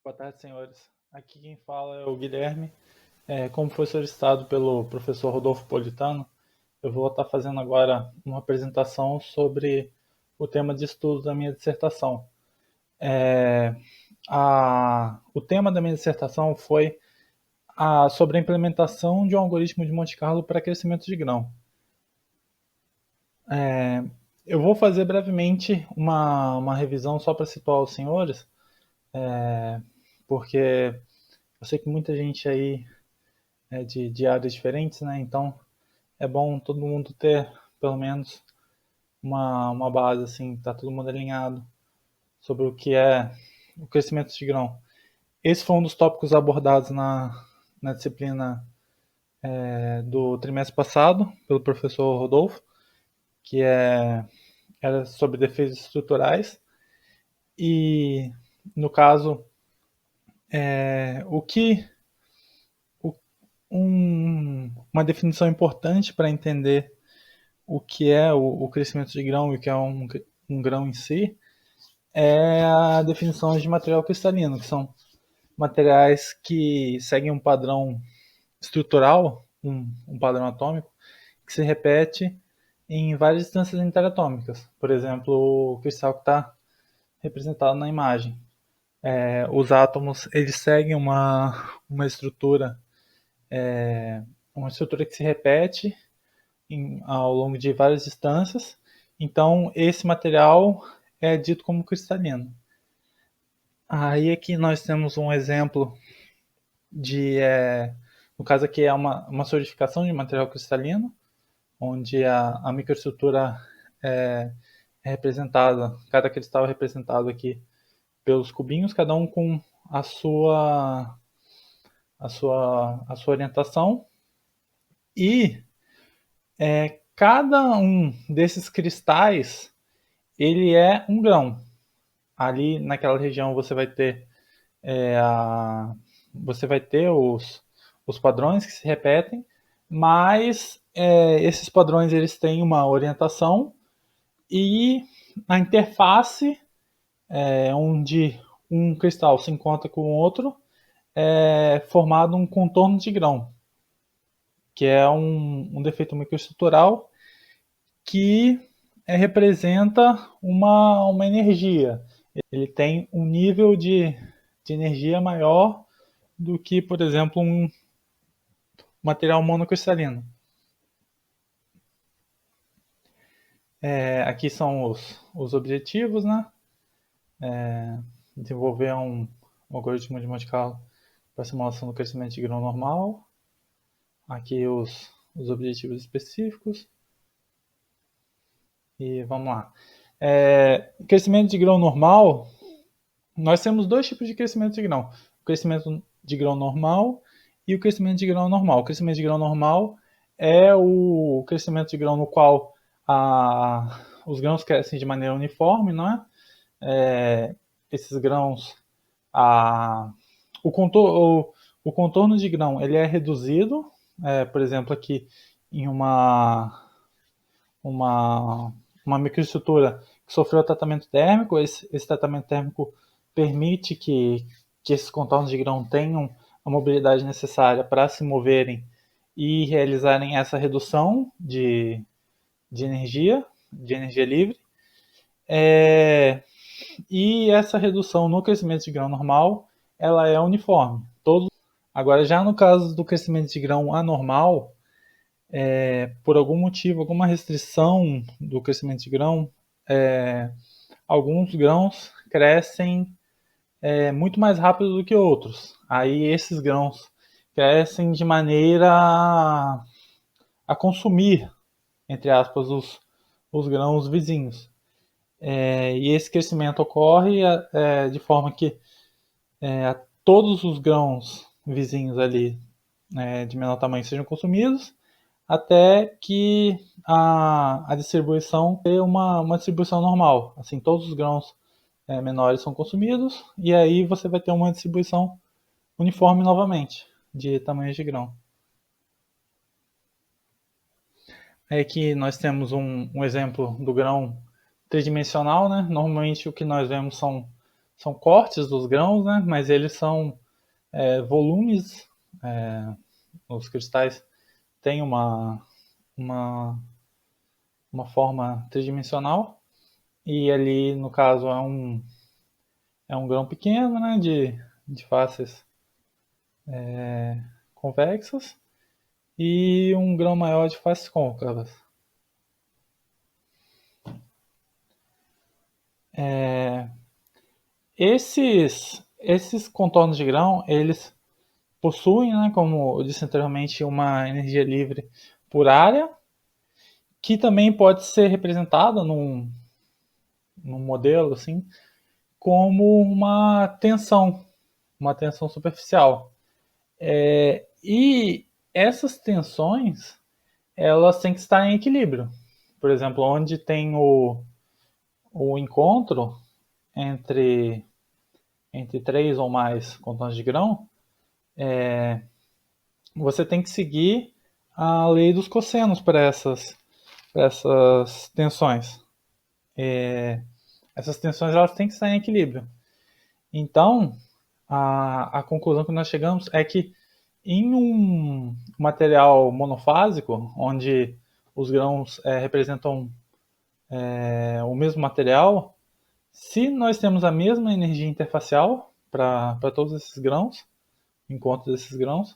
Boa tarde, senhores. Aqui quem fala é o Guilherme. Como foi solicitado pelo professor Rodolfo Politano, eu vou estar fazendo agora uma apresentação sobre o tema de estudo da minha dissertação. O tema da minha dissertação foi sobre a implementação de um algoritmo de Monte Carlo para crescimento de grão. Eu vou fazer brevemente uma revisão só para situar os senhores, porque eu sei que muita gente aí é de áreas diferentes, né? Então é bom todo mundo ter pelo menos uma base, assim, tá todo mundo alinhado sobre o que é o crescimento de grão. Esse foi um dos tópicos abordados na disciplina do trimestre passado pelo professor Rodolfo, que era sobre defesas estruturais. E, no caso, o que uma definição importante para entender o que é o crescimento de grão e o que é um grão em si é a definição de material cristalino, que são materiais que seguem um padrão estrutural, um padrão atômico, que se repete em várias distâncias interatômicas. Por exemplo, o cristal que está representado na imagem. Os átomos eles seguem uma estrutura que se repete ao longo de várias distâncias. Então, esse material é dito como cristalino. Aí aqui nós temos um exemplo no caso aqui é uma solidificação de material cristalino, onde a microestrutura é representada, cada cristal é representado aqui pelos cubinhos, cada um com a sua orientação. E cada um desses cristais, ele é um grão. Ali naquela região você vai ter os padrões que se repetem, mas esses padrões eles têm uma orientação e a interface onde um cristal se encontra com o outro é formado um contorno de grão, que é um defeito microestrutural que representa uma energia. Ele tem um nível de energia maior do que, por exemplo, um material monocristalino. Aqui são os objetivos, né? Desenvolver um algoritmo de Monte Carlo para simulação do crescimento de grão normal. Aqui os objetivos específicos. E vamos lá. Crescimento de grão normal, nós temos dois tipos de crescimento de grão. O crescimento de grão normal e o crescimento de grão normal. O crescimento de grão normal é o crescimento de grão no qual os grãos crescem de maneira uniforme, não é? Esses grãos, o contorno de grão ele é reduzido, por exemplo, aqui em uma microestrutura que sofreu tratamento térmico. Esse tratamento térmico permite que esses contornos de grão tenham a mobilidade necessária para se moverem e realizarem essa redução de energia livre. E essa redução no crescimento de grão normal, ela é uniforme. Agora, já no caso do crescimento de grão anormal, por algum motivo, alguma restrição do crescimento de grão, alguns grãos crescem muito mais rápido do que outros. Aí esses grãos crescem de maneira a consumir, entre aspas, os grãos vizinhos. E esse crescimento ocorre de forma que todos os grãos vizinhos ali de menor tamanho sejam consumidos, até que a distribuição tenha uma distribuição normal. Assim, todos os grãos menores são consumidos, e aí você vai ter uma distribuição uniforme novamente, de tamanhos de grão. Aqui nós temos um exemplo do grão tridimensional, né? Normalmente o que nós vemos são são cortes dos grãos, né? Mas eles são volumes. Os cristais têm uma, uma forma tridimensional. E ali, no caso, é um grão pequeno, né? De faces convexas. E um grão maior de faces côncavas. Esses contornos de grão, eles possuem, né, como eu disse anteriormente, uma energia livre por área, que também pode ser representada num modelo assim, como uma tensão superficial. E essas tensões, elas têm que estar em equilíbrio. Por exemplo, onde tem o encontro entre três ou mais contornos de grão, você tem que seguir a lei dos cossenos para essas tensões. Essas tensões elas têm que estar em equilíbrio. Então, a conclusão que nós chegamos é que em um material monofásico, onde os grãos representam o mesmo material, se nós temos a mesma energia interfacial para todos esses grãos, encontro desses grãos,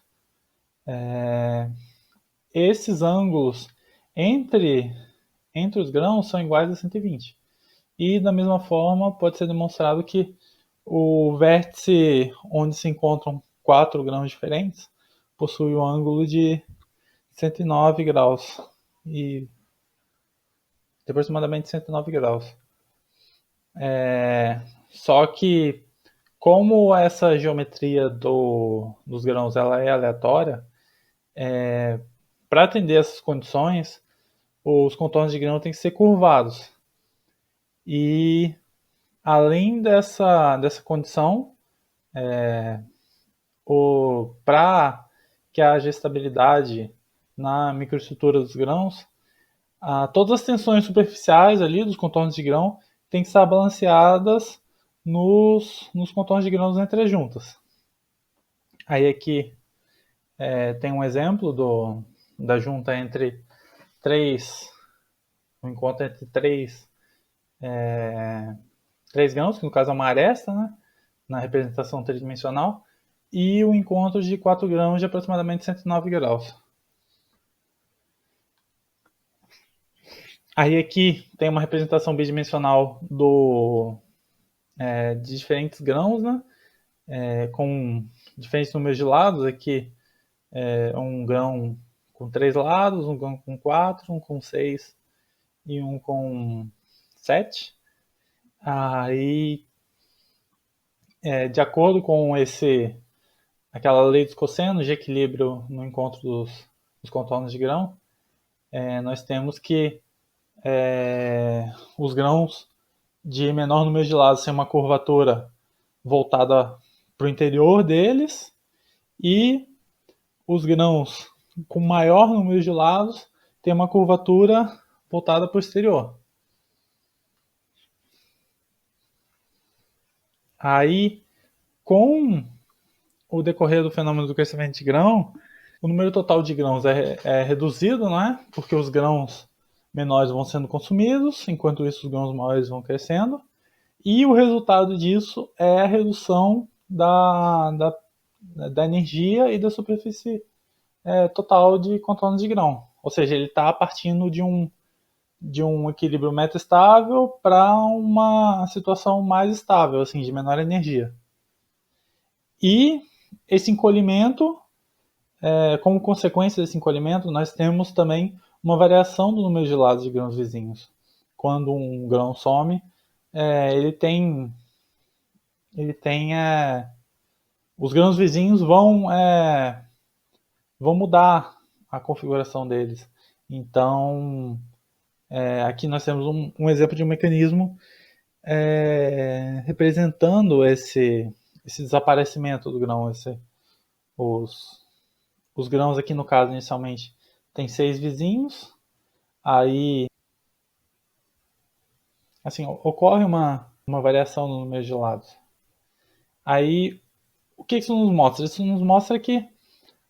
esses ângulos entre, entre os grãos são iguais a 120. E da mesma forma pode ser demonstrado que o vértice onde se encontram quatro grãos diferentes possui um ângulo de 109 graus e de aproximadamente 109 graus. Só que como essa geometria dos grãos ela é aleatória, para atender essas condições, os contornos de grão têm que ser curvados. E além dessa condição, para que haja estabilidade na microestrutura dos grãos, todas as tensões superficiais ali dos contornos de grão têm que estar balanceadas nos contornos de grãos entre as juntas. Aí aqui tem um exemplo da junta entre três, um encontro entre três grãos, que no caso é uma aresta, né, na representação tridimensional, e o encontro de 4 grãos de aproximadamente 109 graus. Aí aqui tem uma representação bidimensional de diferentes grãos, né, com diferentes números de lados. Aqui um grão com 3 lados, um grão com 4, um com 6 e um com 7. Aí, de acordo com aquela lei dos cossenos de equilíbrio no encontro dos contornos de grão, nós temos que os grãos de menor número de lados têm uma curvatura voltada para o interior deles, e os grãos com maior número de lados têm uma curvatura voltada para o exterior. Aí, com o decorrer do fenômeno do crescimento de grão, o número total de grãos é reduzido, não é? Porque os grãos menores vão sendo consumidos, enquanto isso os grãos maiores vão crescendo. E o resultado disso é a redução da energia e da superfície total de contornos de grão. Ou seja, ele está partindo de um equilíbrio metaestável para uma situação mais estável, assim, de menor energia. E esse encolhimento, como consequência desse encolhimento, nós temos também uma variação do número de lados de grãos vizinhos. Quando um grão some, ele tem os grãos vizinhos vão mudar a configuração deles. Então, aqui nós temos um exemplo de um mecanismo representando esse desaparecimento do grão. Os grãos aqui, no caso, inicialmente, tem 6 vizinhos. Aí, assim, ocorre uma variação no número de lados. Aí, o que isso nos mostra? Isso nos mostra que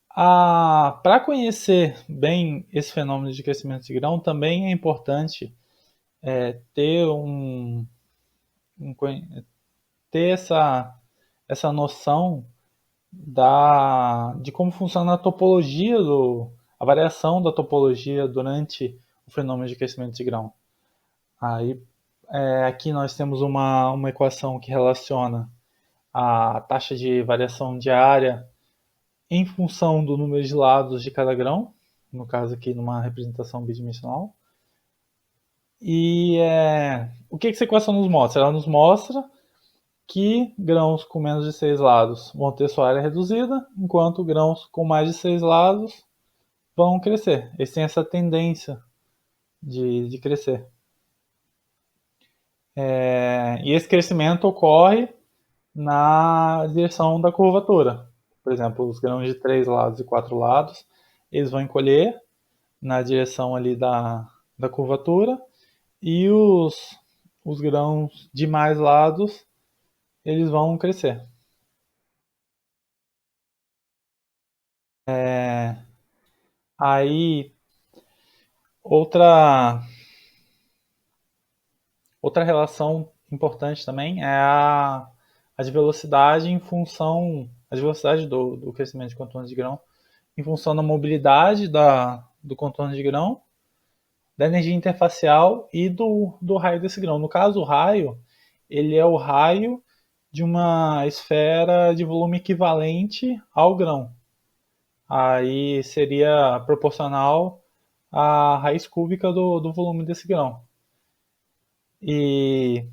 para conhecer bem esse fenômeno de crescimento de grão, também é importante ter um ter essa noção de como funciona a topologia a variação da topologia durante o fenômeno de crescimento de grão. Aí, aqui nós temos uma equação que relaciona a taxa de variação diária em função do número de lados de cada grão, no caso aqui numa representação bidimensional. E o que essa equação nos mostra? Ela nos mostra que grãos com menos de 6 lados vão ter sua área reduzida, enquanto grãos com mais de 6 lados vão crescer. Eles têm essa tendência de crescer. E esse crescimento ocorre na direção da curvatura. Por exemplo, os grãos de 3 lados e 4 lados, eles vão encolher na direção ali da curvatura, e os grãos de mais lados, eles vão crescer. Aí, outra relação importante também é a de velocidade em função, a de velocidade do crescimento de contorno de grão em função da mobilidade do contorno de grão, da energia interfacial e do raio desse grão. No caso, o raio, ele é o raio de uma esfera de volume equivalente ao grão. Aí seria proporcional à raiz cúbica do volume desse grão. E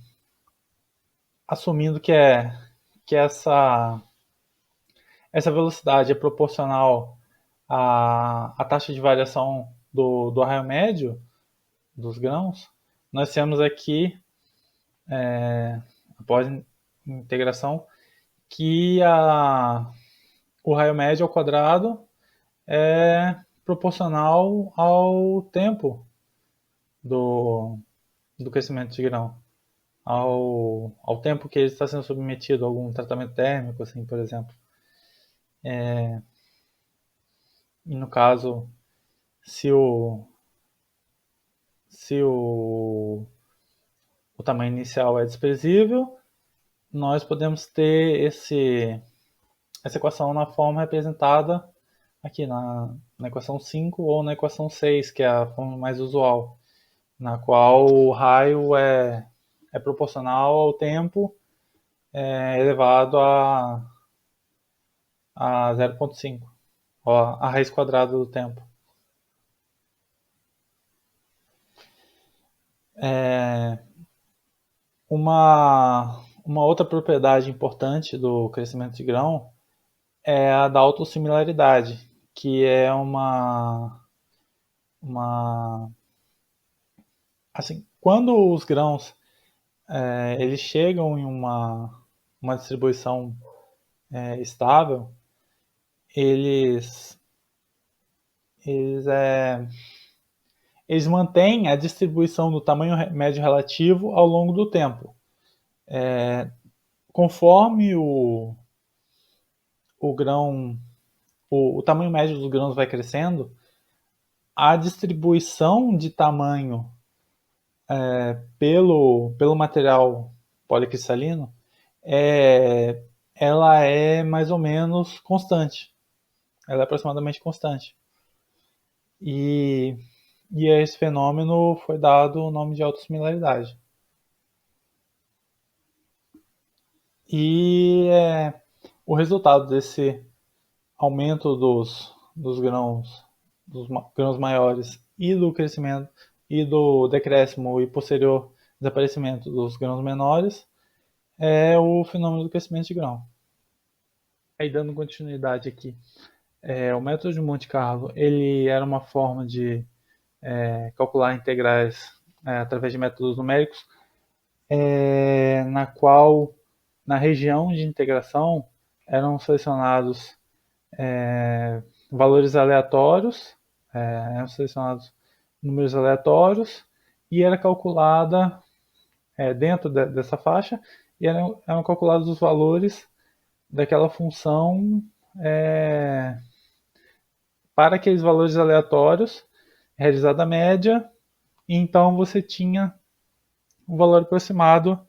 assumindo que essa velocidade é proporcional à taxa de variação do raio médio dos grãos, nós temos aqui, após integração, que o raio médio ao quadrado é proporcional ao tempo do crescimento de grão, ao tempo que ele está sendo submetido a algum tratamento térmico, assim, por exemplo. E no caso, se o tamanho inicial é desprezível, nós podemos ter essa equação na forma representada aqui na equação 5 ou na equação 6, que é a forma mais usual, na qual o raio é proporcional ao tempo elevado a 0,5, a raiz quadrada do tempo. Uma outra propriedade importante do crescimento de grão é a da autossimilaridade, que é assim, quando os grãos eles chegam em uma distribuição estável, eles mantêm a distribuição do tamanho médio relativo ao longo do tempo. Conforme o grão, o tamanho médio dos grãos vai crescendo, a distribuição de tamanho pelo material policristalino ela é mais ou menos constante. Ela é aproximadamente constante. E a esse fenômeno foi dado o nome de autossimilaridade. E o resultado desse aumento dos grãos maiores e do crescimento e do decréscimo e posterior desaparecimento dos grãos menores é o fenômeno do crescimento de grão. Aí, dando continuidade aqui, o método de Monte Carlo ele era uma forma de calcular integrais através de métodos numéricos, na qual, na região de integração, eram selecionados valores aleatórios, eram selecionados números aleatórios, e era calculada dentro dessa faixa, e eram calculados os valores daquela função para aqueles valores aleatórios, realizada a média, e então você tinha um valor aproximado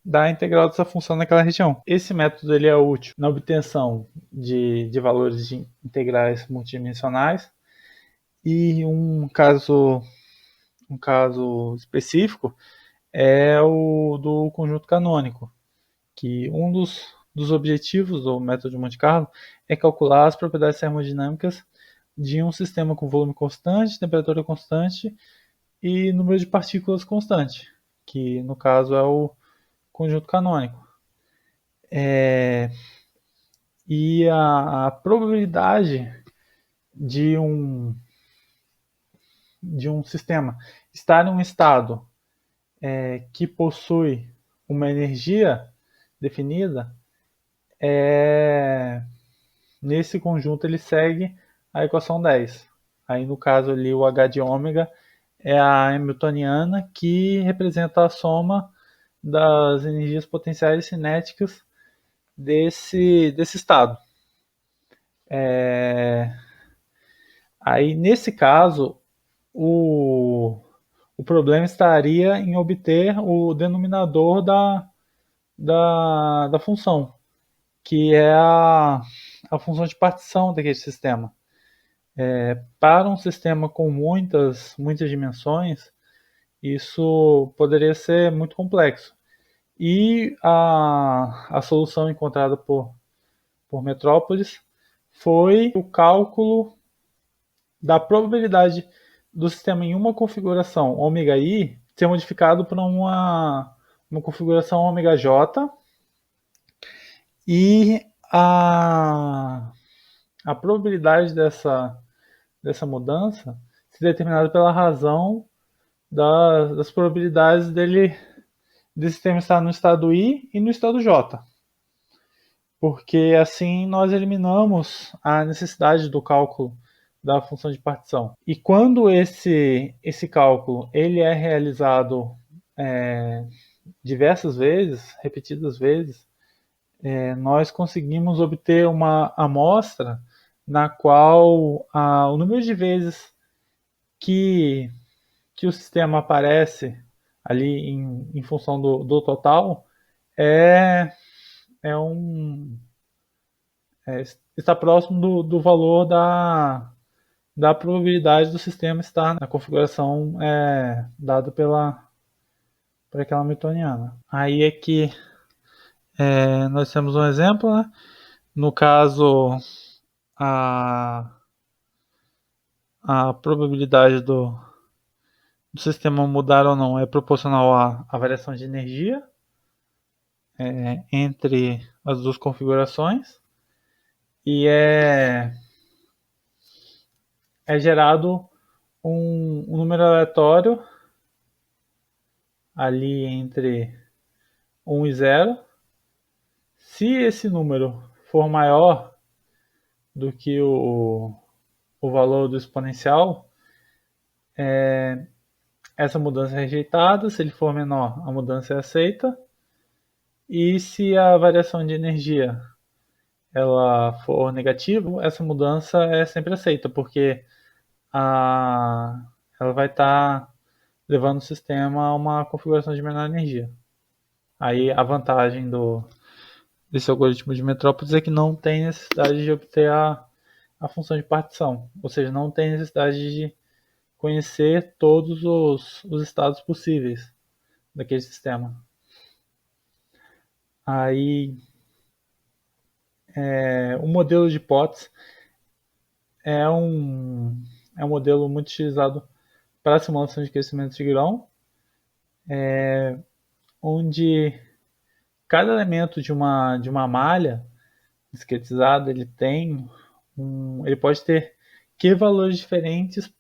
da integral dessa função naquela região. Esse método ele é útil na obtenção de valores de integrais multidimensionais, e um caso específico é o do conjunto canônico, que um dos objetivos do método de Monte Carlo é calcular as propriedades termodinâmicas de um sistema com volume constante, temperatura constante e número de partículas constante, que no caso é o conjunto canônico. E a probabilidade de um sistema estar em um estado que possui uma energia definida, nesse conjunto ele segue a equação 10. Aí no caso ali o H de ômega é a hamiltoniana, que representa a soma das energias potenciais cinéticas desse estado. Aí nesse caso o problema estaria em obter o denominador da função, que é a função de partição daquele sistema. Para um sistema com muitas dimensões, isso poderia ser muito complexo. E a solução encontrada por Metrópolis foi o cálculo da probabilidade do sistema em uma configuração ômega i ser modificado para uma configuração ômega j, e a probabilidade dessa mudança ser determinada pela razão das probabilidades desse sistema estar no estado I e no estado J. Porque assim nós eliminamos a necessidade do cálculo da função de partição. E quando esse cálculo ele é realizado diversas vezes, repetidas vezes, nós conseguimos obter uma amostra na qual o número de vezes que o sistema aparece ali em função do total está próximo do valor da probabilidade do sistema estar na configuração dada por aquela hamiltoniana. Aí é que nós temos um exemplo, né? No caso, a probabilidade do sistema mudar ou não é proporcional à variação de energia entre as duas configurações, e é gerado um número aleatório ali entre 1 e 0. Se esse número for maior do que o valor do exponencial, essa mudança é rejeitada. Se ele for menor, a mudança é aceita. E se a variação de energia ela for negativa, essa mudança é sempre aceita, porque ela vai estar levando o sistema a uma configuração de menor energia. Aí a vantagem desse algoritmo de Metrópolis é que não tem necessidade de obter a função de partição, ou seja, não tem necessidade de conhecer todos os estados possíveis daquele sistema. Aí o modelo de Potts é um modelo muito utilizado para a simulação de crescimento de grão, onde cada elemento de uma malha discretizada ele pode ter valores diferentes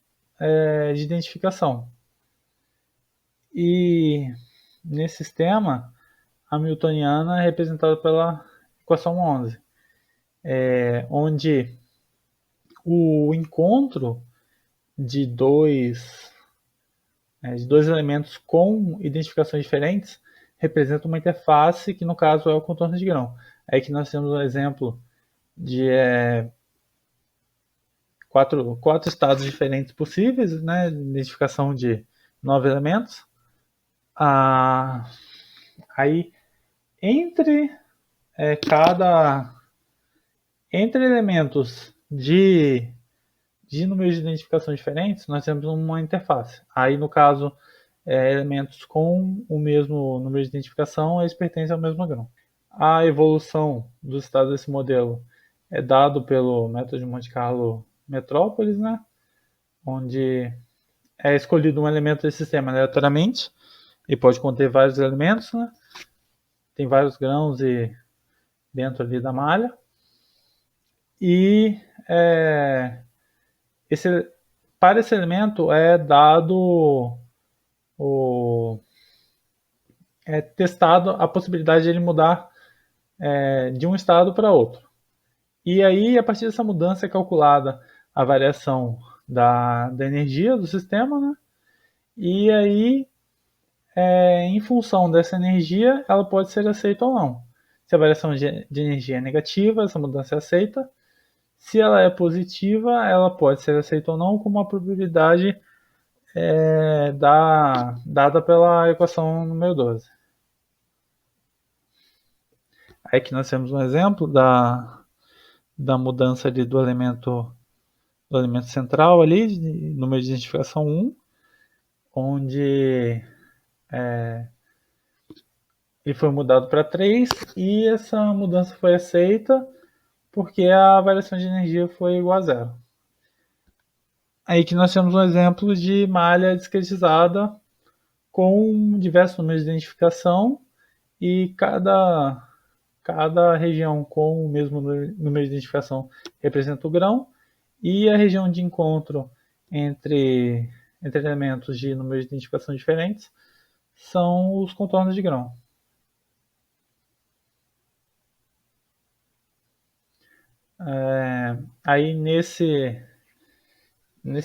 de identificação. E nesse sistema, a hamiltoniana é representada pela equação 11, onde o encontro de dois elementos com identificações diferentes representa uma interface que no caso é o contorno de grão. Aí que nós temos um exemplo de quatro estados diferentes possíveis, né? Identificação de 9 elementos. Aí entre cada entre elementos de números de identificação diferentes, nós temos uma interface. Aí, no caso, elementos com o mesmo número de identificação, eles pertencem ao mesmo grão. A evolução dos estados desse modelo é dado pelo método de Monte Carlo Metrópolis, né? Onde é escolhido um elemento desse sistema aleatoriamente e pode conter vários elementos, né? Tem vários grãos dentro ali da malha. E para esse elemento é dado testado a possibilidade de ele mudar de um estado para outro. E aí, a partir dessa mudança, é calculada a variação da energia do sistema, né? E aí, em função dessa energia, ela pode ser aceita ou não. Se a variação de energia é negativa, essa mudança é aceita. Se ela é positiva, ela pode ser aceita ou não, com uma probabilidade dada pela equação número 12. Aí que nós temos um exemplo da mudança ali do elemento central ali, número de identificação 1, onde ele foi mudado para 3 e essa mudança foi aceita porque a variação de energia foi igual a zero. Aí que nós temos um exemplo de malha discretizada com diversos números de identificação e cada região com o mesmo número de identificação representa o grão e a região de encontro entre elementos de números de identificação diferentes são os contornos de grão. Aí nesse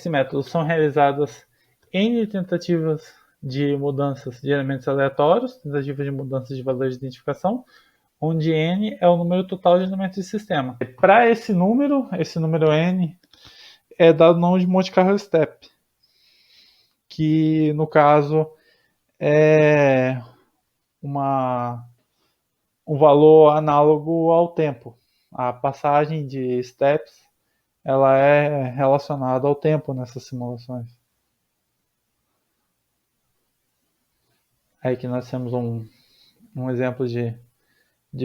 método são realizadas N tentativas de mudanças de elementos aleatórios, tentativas de mudanças de valores de identificação, onde N é o número total de elementos do sistema. Para esse número N, é dado o nome de Monte Carlo Step, que no caso é um valor análogo ao tempo. A passagem de steps ela é relacionada ao tempo nessas simulações. Aí que nós temos um exemplo de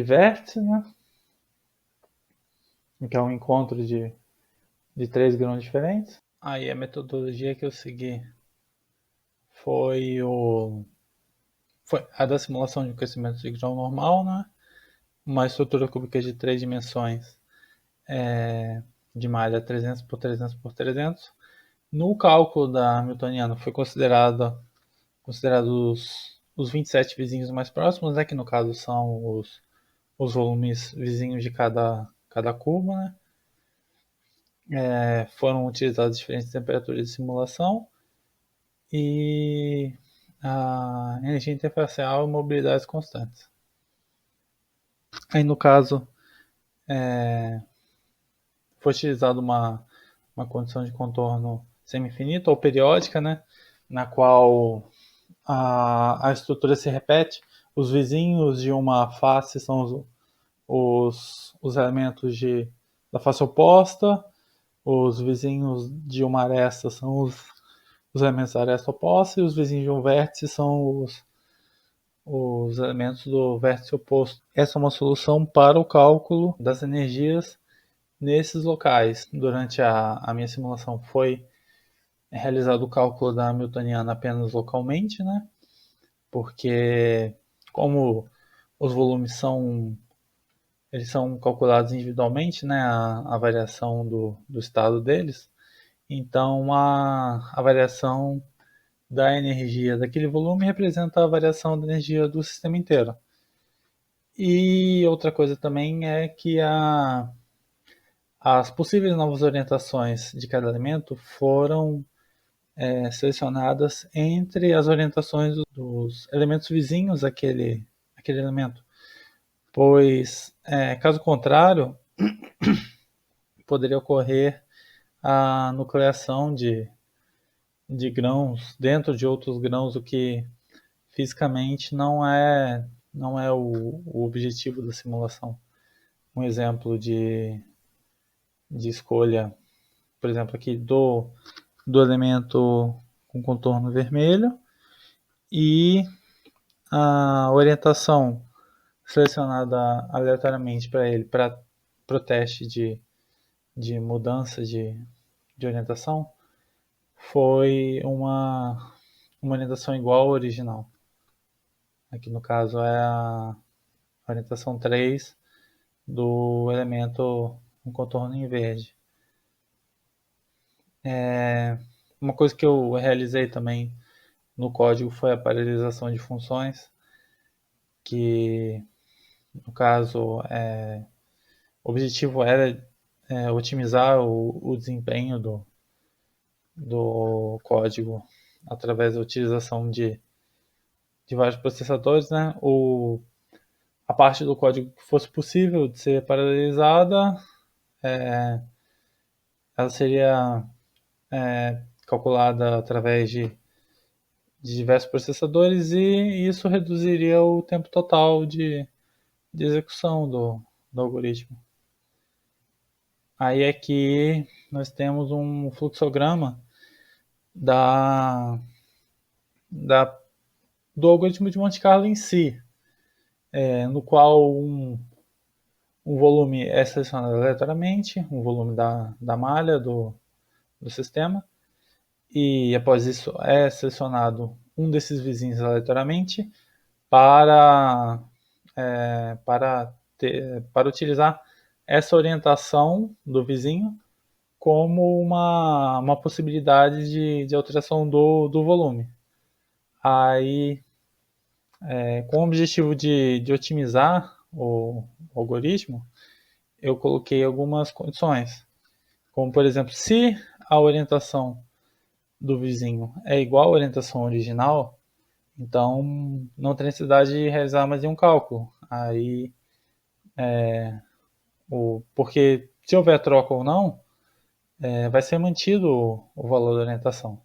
vértice, né? Que é um encontro de 3 grãos diferentes. Aí a metodologia que eu segui foi a da simulação de crescimento de grão normal, né? Uma estrutura cúbica de 3 dimensões de malha 300 por 300 por 300. No cálculo da Hamiltoniana foi considerado os 27 vizinhos mais próximos, né, que no caso são os volumes vizinhos de cada curva, né? Foram utilizadas diferentes temperaturas de simulação e a energia interfacial e mobilidades constantes. Aí no caso foi utilizada uma condição de contorno semi-infinito ou periódica, né, na qual a estrutura se repete. Os vizinhos de uma face são os elementos da face oposta, os vizinhos de uma aresta são os elementos da aresta oposta e os vizinhos de um vértice são os elementos do vértice oposto. Essa é uma solução para o cálculo das energias nesses locais. Durante a minha simulação foi realizado o cálculo da Hamiltoniana apenas localmente, né? Porque como os volumes são calculados individualmente, né? A variação do estado deles. Então a variação da energia daquele volume representa a variação da energia do sistema inteiro. E outra coisa também é que as possíveis novas orientações de cada elemento foram selecionadas entre as orientações dos elementos vizinhos àquele elemento, pois, caso contrário, poderia ocorrer a nucleação de grãos dentro de outros grãos, o que fisicamente não é o objetivo da simulação. Um exemplo de escolha, por exemplo, aqui do elemento com contorno vermelho e a orientação selecionada aleatoriamente para ele, para o teste de mudança de orientação, foi uma orientação igual à original. Aqui no caso é a orientação 3 do elemento com contorno em verde. Uma coisa que eu realizei também no código foi a paralelização de funções, que no caso o objetivo era otimizar o desempenho do código através da utilização de vários processadores, né? A parte do código que fosse possível de ser paralelizada, ela seria calculada através de diversos processadores, e isso reduziria o tempo total de execução do algoritmo. Aí aqui nós temos um fluxograma do algoritmo de Monte Carlo em si, no qual um volume é selecionado aleatoriamente, um volume da malha do sistema, e após isso é selecionado um desses vizinhos aleatoriamente para utilizar essa orientação do vizinho como uma possibilidade de alteração do volume. Aí, com o objetivo de otimizar o algoritmo, eu coloquei algumas condições, como por exemplo, se a orientação do vizinho é igual à orientação original, então não tem necessidade de realizar mais nenhum cálculo. Aí, porque se houver troca ou não, vai ser mantido o valor da orientação.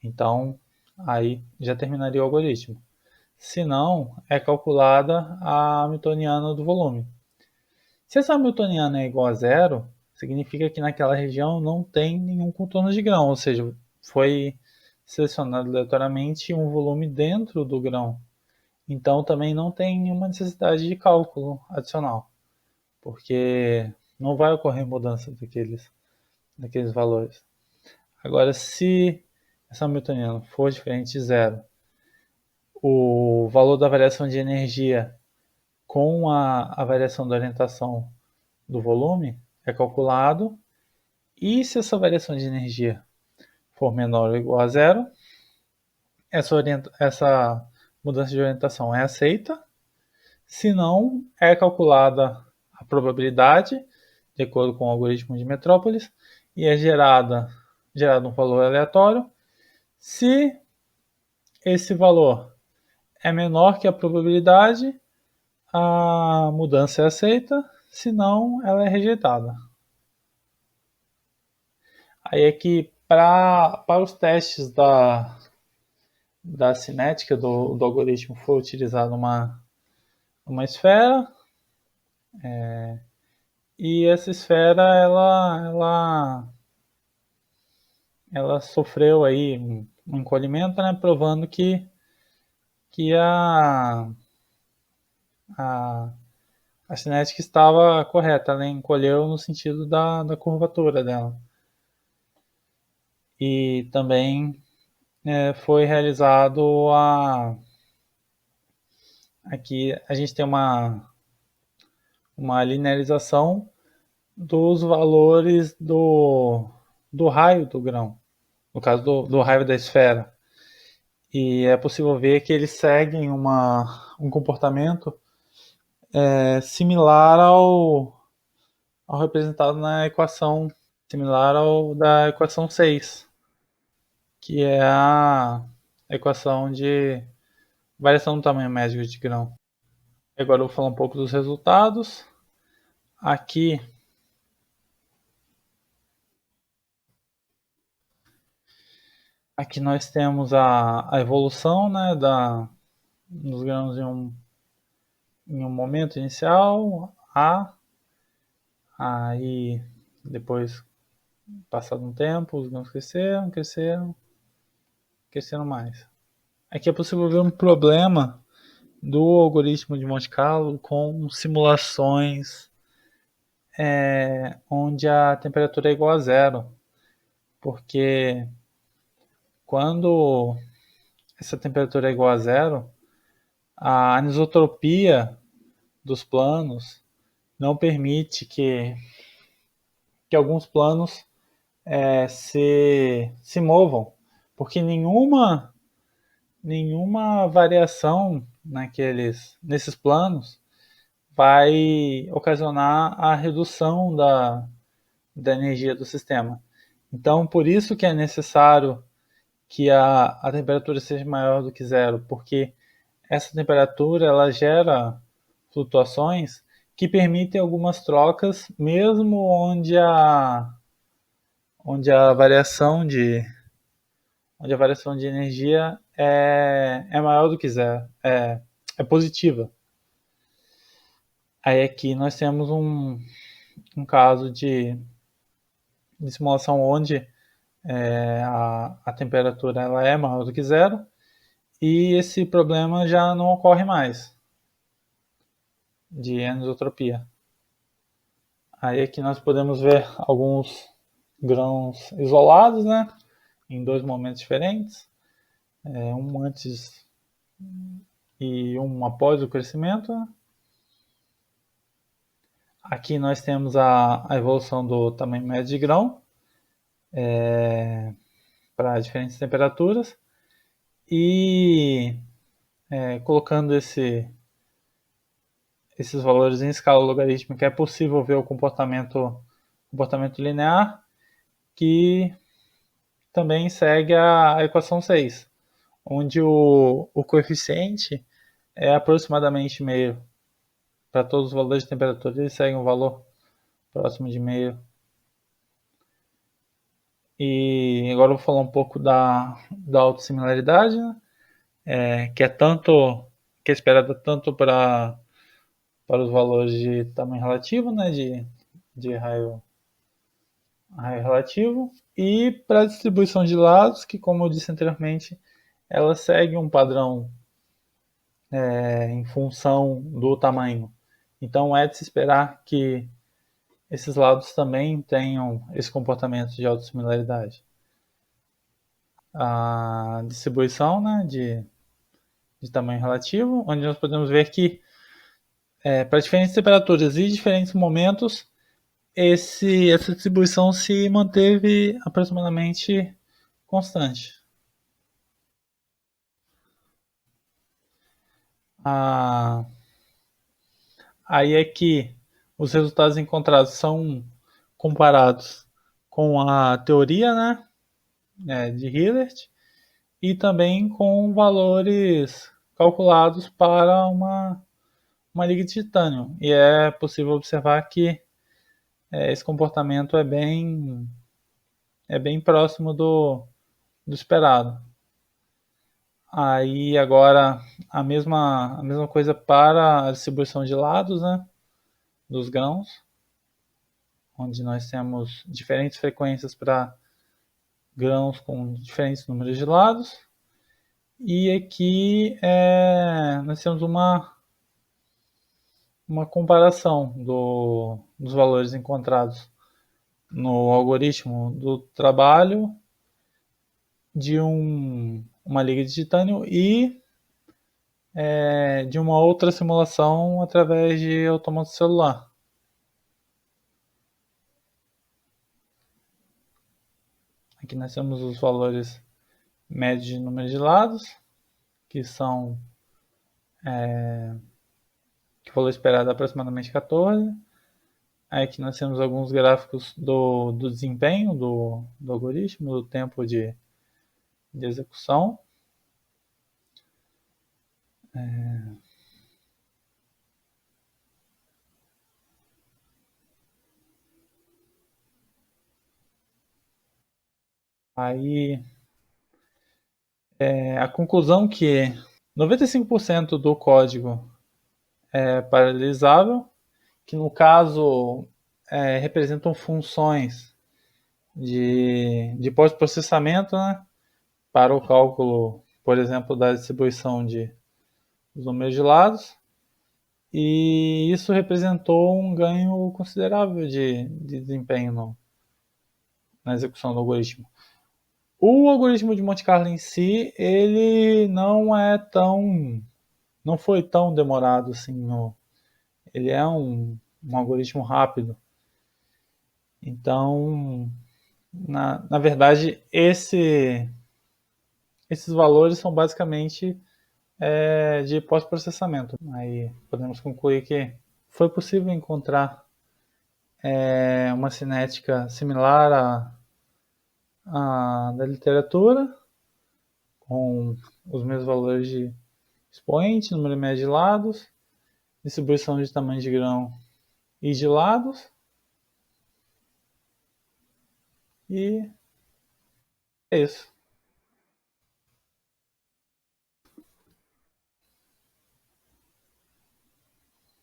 Então, aí já terminaria o algoritmo. Se não, é calculada a hamiltoniana do volume. Se essa hamiltoniana é igual a zero, significa que naquela região não tem nenhum contorno de grão, ou seja, foi selecionado aleatoriamente um volume dentro do grão. Então também não tem nenhuma necessidade de cálculo adicional, porque não vai ocorrer mudança daqueles valores. Agora, se essa hamiltoniana for diferente de zero, o valor da variação de energia com a variação da orientação do volume é calculado, e se essa variação de energia for menor ou igual a zero, essa mudança de orientação é aceita. Se não, é calculada a probabilidade, de acordo com o algoritmo de Metrópolis, e é gerado um valor aleatório. Se esse valor é menor que a probabilidade, a mudança é aceita, se não, ela é rejeitada. Aí é que para os testes da cinética do algoritmo foi utilizada uma esfera, e essa esfera ela sofreu aí um encolhimento, né, provando que a cinética estava correta, ela encolheu no sentido da curvatura dela. E também foi realizado aqui a gente tem uma linearização dos valores do raio do grão, no caso do raio da esfera. E é possível ver que eles seguem um comportamento similar ao representado na equação, similar ao da equação 6. que é a equação de variação do tamanho médio de grão. Agora eu vou falar um pouco dos resultados. Aqui nós temos a evolução, né, dos grãos em um momento inicial, aí depois, passado um tempo, os grãos cresceram mais. Aqui é possível ver um problema do algoritmo de Monte Carlo com simulações onde a temperatura é igual a zero, porque quando essa temperatura é igual a zero, a anisotropia dos planos não permite que alguns planos se movam, porque nenhuma variação nesses planos vai ocasionar a redução da energia do sistema. Então, por isso que é necessário que a temperatura seja maior do que zero, porque essa temperatura ela gera flutuações que permitem algumas trocas, mesmo onde a variação de energia é maior do que zero, é positiva. Aí aqui nós temos um caso de simulação onde a temperatura ela é maior do que zero e esse problema já não ocorre mais de anisotropia. Aí aqui nós podemos ver alguns grãos isolados, né, em dois momentos diferentes, um antes e um após o crescimento. Aqui nós temos a evolução do tamanho médio de grão para diferentes temperaturas e colocando esses valores em escala logarítmica é possível ver o comportamento linear, que também segue a equação 6, onde o coeficiente é aproximadamente meio. Para todos os valores de temperatura, ele segue um valor próximo de meio. E agora eu vou falar um pouco da autossimilaridade, né? Que é esperada tanto para os valores de tamanho relativo, né, de raio relativo, e para a distribuição de lados, que, como eu disse anteriormente, ela segue um padrão em função do tamanho. Então é de se esperar que esses lados também tenham esse comportamento de autossimilaridade. A distribuição, né, de tamanho relativo, onde nós podemos ver que para diferentes temperaturas e diferentes momentos, essa distribuição se manteve aproximadamente constante. Aí é que os resultados encontrados são comparados com a teoria, de Hilbert e também com valores calculados para uma liga de titânio. E é possível observar que esse comportamento é bem próximo do esperado. Aí agora a mesma coisa para a distribuição de lados, né, dos grãos, onde nós temos diferentes frequências para grãos com diferentes números de lados. E aqui nós temos uma comparação dos valores encontrados no algoritmo do trabalho de uma liga de titânio e de uma outra simulação através de autômato celular. Aqui nós temos os valores médios de número de lados, que são que o valor esperado é aproximadamente 14. Aí aqui nós temos alguns gráficos do desempenho do algoritmo, do tempo de de execução. Aí a conclusão que 95% do código é paralelizável, que no caso representam funções de pós-processamento, né, para o cálculo, por exemplo, da distribuição dos números de lados, e isso representou um ganho considerável de desempenho na execução do algoritmo. O algoritmo de Monte Carlo em si, ele não foi tão demorado assim. Ele é um algoritmo rápido. Então, na verdade, esses valores são basicamente de pós-processamento. Aí podemos concluir que foi possível encontrar uma cinética similar à da literatura, com os mesmos valores de expoente, número médio de lados, distribuição de tamanho de grão e de lados. E é isso.